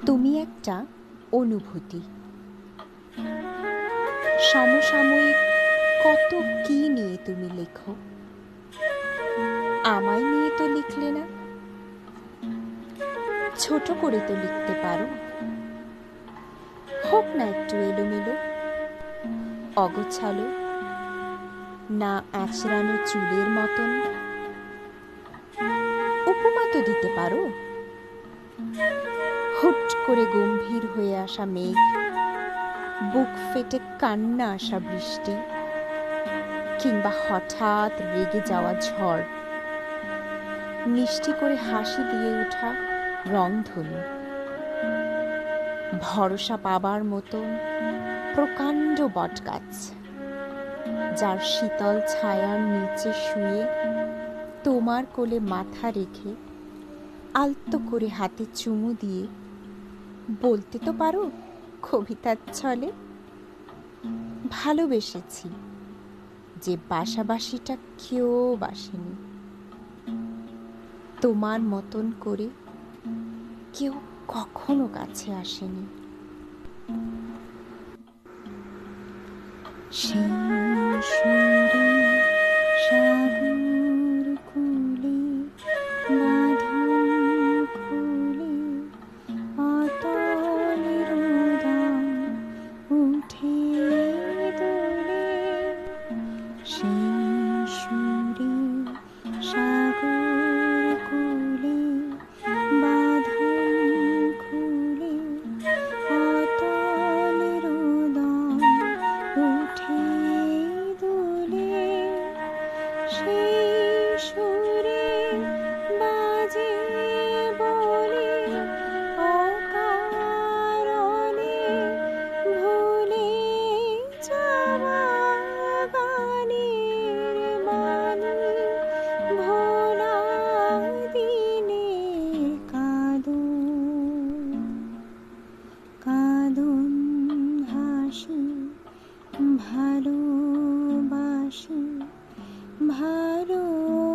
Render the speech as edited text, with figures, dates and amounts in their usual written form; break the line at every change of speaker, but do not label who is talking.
তুমি একটা অনুভূতি। সমসাময়িক কত কি নিয়ে তুমি লেখো, আমায় নিয়ে তো লিখলে না। ছোট করে তো লিখতে পারো, হোক না একটু এলোমেলো, অগোছালো, না আঁচড়ানো চুলের মতন। উপমা তো দিতে পারো, হুট করে গম্ভীর হয়ে আসা মেঘ, বুক ফেটে কান্না আসা বৃষ্টি, কিংবা হঠাৎ রেগে যাওয়া ঝড়, মিষ্টি করে হাসি দিয়ে ওঠা রংধনু, ভরসা পাবার মতন প্রকাণ্ড বটগাছ, যার শীতল ছায়ার নিচে শুয়ে তোমার কোলে মাথা রেখে আলতো করে হাতে চুমু দিয়ে বলতে তো পারো কবিতার ছলে, ভালোবেসেছি যে বাসাবাসিটা কেউ বাসেনি, তোমার মতন করে কেউ কখনো কাছে আসেনি। সেই সুরে সাগর কুলে বাঁধন খুলে অতলের উদাম উঠে দোলে, সেই সুরে সাগর কুলে বাঁধন খুলে অতলের উদাম উঠে দোলে, সেই সুরে বাজে বলে অকারণে ভুলে যাওয়া গানের বাণী, ভোলা দিনের কাঁদন কাঁদন হাসি, ভালোবাসি ভালোবাসি